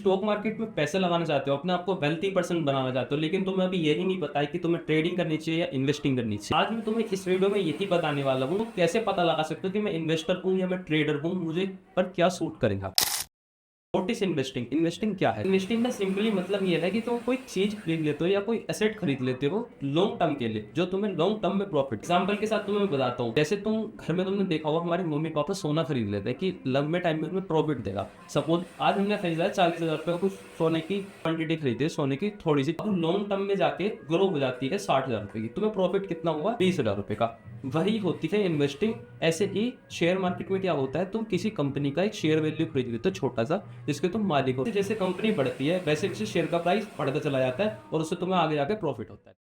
Stock market में पैसे लगाना चाहते हो, अपने आप को वेल्थी पर्सन बनाना चाहते हो, लेकिन तुम्हें अभी यही नहीं पता है कि तुम्हें ट्रेडिंग करनी चाहिए या इन्वेस्टिंग करनी चाहिए। आज मैं तुम्हें इस वीडियो में यही बताने वाला हूँ, कैसे पता लगा सकते हो कि मैं इन्वेस्टर हूँ या मैं ट्रेडर हूँ, मुझे पर क्या सूट करेगा। What is investing? इन्वेस्टिंग क्या है? इन्वेस्टिंग का सिंपली मतलब ये है कि तुम कोई चीज खरीद लेते हो या कोई एसेट खरीद लेते हो लॉन्ग टर्म के लिए, जो तुम्हें लॉन्ग टर्म में प्रॉफिट। एग्जांपल के साथ तुम्हें बताता हूँ, जैसे तुम घर में तुमने देखा होगा हमारे मम्मी पापा सोना खरीद लेते हैं कि लंबे टाइम में तुम्हें प्रॉफिट देगा। सपोज आज हमने खरीदा है 40,000 रुपये का कुछ सोने की क्वांटिटी खरीदी है, सोने की थोड़ी सी, अब लॉन्ग टर्म में जाके ग्रो हो जाती है 60,000 रुपये की, तुम्हें प्रॉफिट कितना हुआ? 20,000 रुपये का। वही होती है इन्वेस्टिंग। ऐसे ही शेयर मार्केट में क्या होता है, तुम किसी कंपनी का एक शेयर वैल्यू खरीद लेते हो छोटा सा, जिसके तुम मालिक हो। जैसे कंपनी बढ़ती है वैसे किसी शेयर का प्राइस बढ़ता चला जाता है और उससे तुम्हें आगे जाके प्रॉफिट होता है।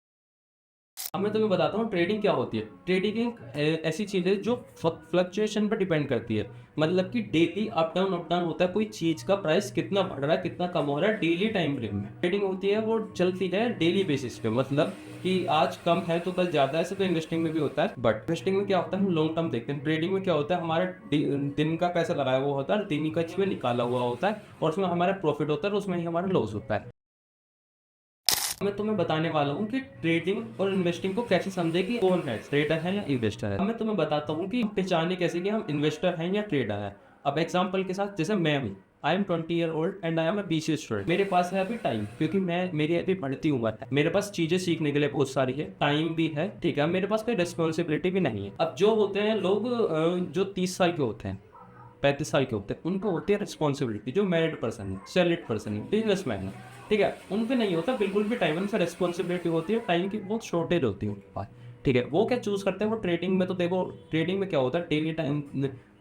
अब मैं तुम्हें बताता हूँ ट्रेडिंग क्या होती है। ट्रेडिंग एक ऐसी चीज़ है जो फ्लक्चुएशन पर डिपेंड करती है, मतलब कि डेली अप डाउन होता है। कोई चीज़ का प्राइस कितना बढ़ रहा है कितना कम हो रहा है डेली टाइम फ्रेम में ट्रेडिंग होती है, वो चलती है डेली बेसिस पे। मतलब कि आज कम है तो कल ज़्यादा, ऐसे तो इन्वेस्टिंग में भी होता है, बट इन्वेस्टिंग में क्या होता है हम लॉन्ग टर्म देखते हैं। ट्रेडिंग में क्या होता है, हमारा दिन का पैसा लगाया हुआ होता है, दिन का इसमें निकाला हुआ होता है और उसमें हमारा प्रॉफिट होता है और उसमें ही हमारा लॉस होता है। मैं तुम्हें बताने वाला हूँ कि ट्रेडिंग और इन्वेस्टिंग को कैसे समझे कि कौन है, ट्रेडर है या इन्वेस्टर है। अब मैं तुम्हें बताता हूँ कि पहचाने कैसे कि हम इन्वेस्टर हैं या ट्रेडर हैं। अब एग्जांपल के साथ, जैसे मैं हूँ, I am 20 year old and I am a BCA student. मेरे पास है अभी टाइम, क्योंकि मेरी अभी बढ़ती उम्र है, मेरे पास चीजें सीखने के लिए बहुत सारी है, टाइम भी है, ठीक है। मेरे पास कोई रिस्पॉन्सिबिलिटी भी नहीं है। अब जो होते हैं लोग जो 30 साल के होते हैं, 35 साल के होते हैं, उनको होती है रिस्पॉन्सिबिलिटी। जो मैरिड पर्सन है, सैलरीड पर्सन है, बिजनेसमैन है, ठीक है, उन पे नहीं होता बिल्कुल भी टाइम। उनसे रिस्पॉन्सिबिलिटी होती है, टाइम की बहुत शॉर्टेज होती है उनके पास, ठीक है। वो क्या चूज करते हैं, वो ट्रेडिंग में तो देखो, ट्रेडिंग में क्या होता है, डेली टाइम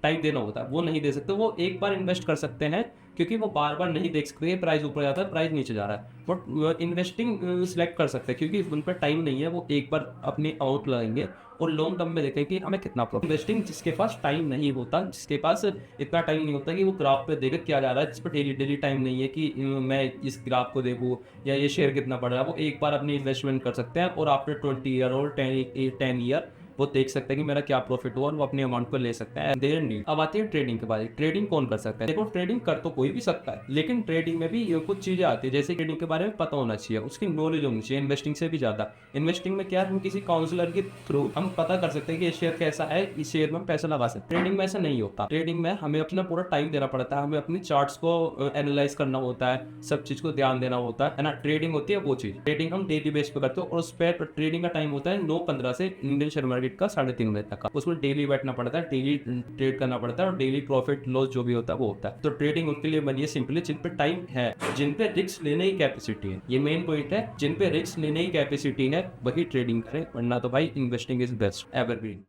टाइम देना होता है, वो नहीं दे सकते। वो एक बार इन्वेस्ट कर सकते हैं, क्योंकि वो बार बार नहीं देख सकते प्राइस ऊपर जाता है प्राइस नीचे जा रहा है। बट इन्वेस्टिंग सिलेक्ट कर सकते हैं, क्योंकि उन पर टाइम नहीं है, वो एक बार अपनी आउट लगाएंगे और लॉन्ग टर्म में देखें कि हमें कितना प्रॉफिट। इन्वेस्टिंग जिसके पास टाइम नहीं होता, जिसके पास इतना टाइम नहीं होता कि वो ग्राफ पे देखे क्या जा रहा है, जिस पर डेली टाइम नहीं है कि मैं इस ग्राफ को देखूँ या ये शेयर कितना बढ़ रहा है, वो एक बार अपनी इन्वेस्टमेंट कर सकते हैं और आफ्टर 20 ईयर और 10 ईयर वो देख सकते हैं कि मेरा क्या प्रॉफिट हुआ और वो अपने अमाउंट को ले सकते हैं। There need. अब आती है ट्रेडिंग के बारे में। ट्रेडिंग कौन कर सकता है? देखो, ट्रेडिंग कर तो कोई भी सकता है, लेकिन ट्रेडिंग में भी ये कुछ चीजें आती है, जैसे ट्रेडिंग के बारे में पता होना चाहिए, उसकी नॉलेज होनी चाहिए इन्वेस्टिंग से भी ज्यादा। इन्वेस्टिंग में क्या है, हम किसी काउंसलर के थ्रू हम पता कर सकते हैं कि ये शेयर कैसा है, इस शेयर में पैसा लगा सकते हैं। ट्रेडिंग में ऐसा नहीं होता। ट्रेडिंग में हमें अपना पूरा टाइम देना पड़ता है, हमें अपनी चार्ट्स को एनालाइज करना होता है, सब चीज को ध्यान देना होता है ना। ट्रेडिंग होती है वो चीज। ट्रेडिंग हम डेली बेस पे करते हैं और उस पर ट्रेडिंग का टाइम होता है 9:15 से इंडियन शेयर मार्केट का 3:30 बजे तक। उसमें डेली बैठना पड़ता है, डेली ट्रेड करना पड़ता है और डेली प्रॉफिट लॉस जो भी होता है वो होता है। तो ट्रेडिंग उनके लिए बनी है सिंपली जिन पे टाइम है, जिन पे रिस्क लेने की कैपेसिटी है। ये मेन पॉइंट है, जिन पे रिस्क लेने की कैपेसिटी है वही ट्रेडिंग करें, वरना तो भाई इन्वेस्टिंग इज बेस्ट एवरग्रीन।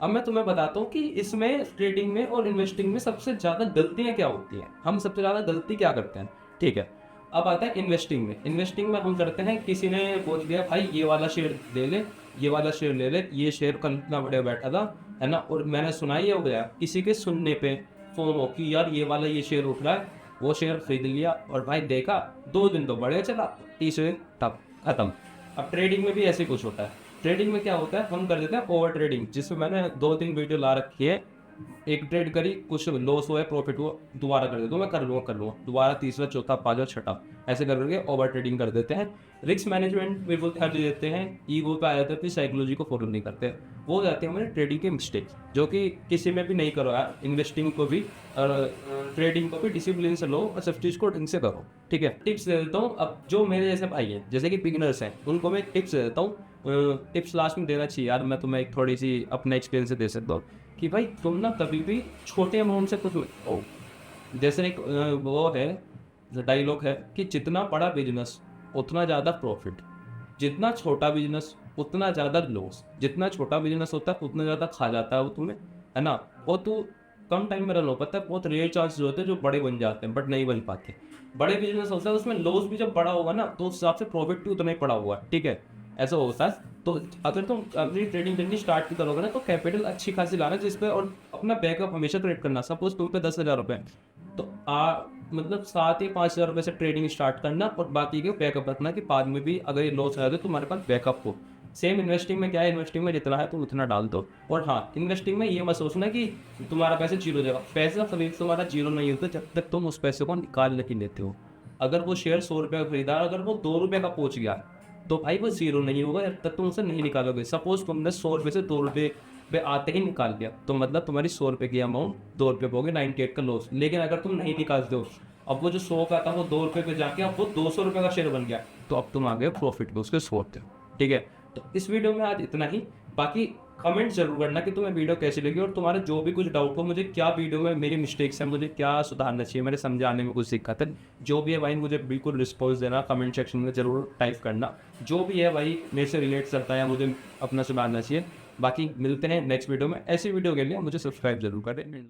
अब मैं तुम्हें बताता हूँ कि इसमें ट्रेडिंग में और इन्वेस्टिंग में सबसे ज्यादा गलतियां क्या होती हैं, हम सबसे ज्यादा गलती क्या करते हैं, ठीक है। अब आता है इन्वेस्टिंग में। इन्वेस्टिंग में हम करते हैं, किसी ने बोल दिया भाई ये वाला शेयर ले ले, ये वाला शेयर ले ले, ये शेयर कल इतना बढ़िया बैठा था, है ना, और मैंने सुना ही हो गया किसी के सुनने पे फोन हो कि यार ये वाला ये शेयर उठ रहा है, वो शेयर खरीद लिया और भाई देखा 2 दिन तो बढ़िया चला, तीसरे दिन तब खत्म। अब ट्रेडिंग में भी ऐसे कुछ होता है। ट्रेडिंग में क्या होता है, हम कर देते हैं ओवर ट्रेडिंग, जिसमें मैंने 2-3 वीडियो ला रखी है। एक ट्रेड करी, कुछ लॉस हुआ, प्रॉफिट हुआ, दोबारा कर देता हूँ, मैं कर लूँगा दोबारा, तीसरा चौथा पांचवा छठा, ऐसे करके ओवर ट्रेडिंग कर देते हैं। रिस्क मैनेजमेंट भी वो ध्यान दे देते हैं, ईगो पे आ जाते हैं, अपनी साइकोलॉजी को फॉलो नहीं करते, वो हो जाते हैं हमारे ट्रेडिंग के मिस्टेक, जो कि किसी में भी नहीं करो यार। इन्वेस्टिंग को भी और ट्रेडिंग को भी डिसिप्लिन से लो और सब चीज़ को ढंग से करो, ठीक है। टिप्स दे देता हूँ। अब जो मेरे जैसे भाई हैं, जैसे कि बिगिनर्स हैं, उनको मैं टिप्स दे देता हूँ। टिप्स लास्ट में देना चाहिए यार, मैं तुम्हें एक थोड़ी सी अपने एक्सपीरियंस से दे सकता हूँ कि भाई तुम ना कभी भी छोटे अमाउंट से कुछ ओ, जैसे एक वो है डायलॉग है कि जितना बड़ा बिजनेस उतना ज़्यादा प्रॉफिट, जितना छोटा बिजनेस उतना ज़्यादा लॉस। जितना छोटा बिजनेस होता है उतना ज़्यादा खा जाता है वो तुम्हें, है ना। वो तो कम टाइम में रन हो पाता है, बहुत रेयर चांसेस होते हैं जो बड़े बन जाते हैं, बट नहीं बन पाते। बड़े बिजनेस होता है उसमें लॉस भी जब बड़ा होगा ना तो उस हिसाब से प्रॉफिट भी उतना ही पड़ा हुआ है, ठीक है, ऐसा होता है। तो अगर तुम अपनी ट्रेडिंग करनी स्टार्ट की करोगे ना तो कैपिटल अच्छी खासी लाना, जिस पे और अपना बैकअप हमेशा ट्रेड करना। सपोज तुम पे 10,000 रुपये, तो मतलब 7 या 5,000 रुपये से ट्रेडिंग स्टार्ट करना और बाकी के बैकअप रखना कि बाद में भी अगर ये लॉस आ जाए तो तुम्हारे पास बैकअप हो। सेम इन्वेस्टिंग में क्या है, इन्वेस्टिंग में जितना है तुम उतना डाल दो। और हाँ, इन्वेस्टिंग में ये मत सोचना कि तुम्हारा पैसे जीरो हो जाएगा। पैसा कभी तुम्हारा जीरो नहीं होता जब तक तुम उस पैसे को निकाल नहीं लेते हो। अगर वो शेयर 100 रुपये का खरीदा, अगर वो 2 रुपये का पहुंच गया तो भाई वो जीरो नहीं होगा जब तक तुम उसे नहीं निकालोगे। सपोज तुमने 100 रुपये से 2 रुपये पे आते ही निकाल दिया तो मतलब तुम्हारी 100 रुपये की अमाउंट 2 रुपये पे हो गई, 98 का लॉस। लेकिन अगर तुम नहीं निकालते हो, अब वो जो 100 का था वो 2 रुपये पे जाके अब वो 200 रुपये का शेयर बन गया, तो अब तुम आ गए प्रॉफिट पे उसके 100 थे। ठीक है, तो इस वीडियो में आज इतना ही। बाकी कमेंट जरूर करना कि तुम्हें वीडियो कैसी लगी, और तुम्हारा जो भी कुछ डाउट हो, मुझे क्या वीडियो में मेरी मिस्टेक्स हैं, मुझे क्या सुधारना चाहिए, मेरे समझाने में कुछ दिक्कत है, जो भी है भाई मुझे बिल्कुल रिस्पॉन्स देना, कमेंट सेक्शन में जरूर टाइप करना। जो भी है भाई मेरे से रिलेट करता है, मुझे अपना सुधारना चाहिए। बाकी मिलते हैं नेक्स्ट वीडियो में। ऐसी वीडियो के लिए मुझे सब्सक्राइब जरूर करें।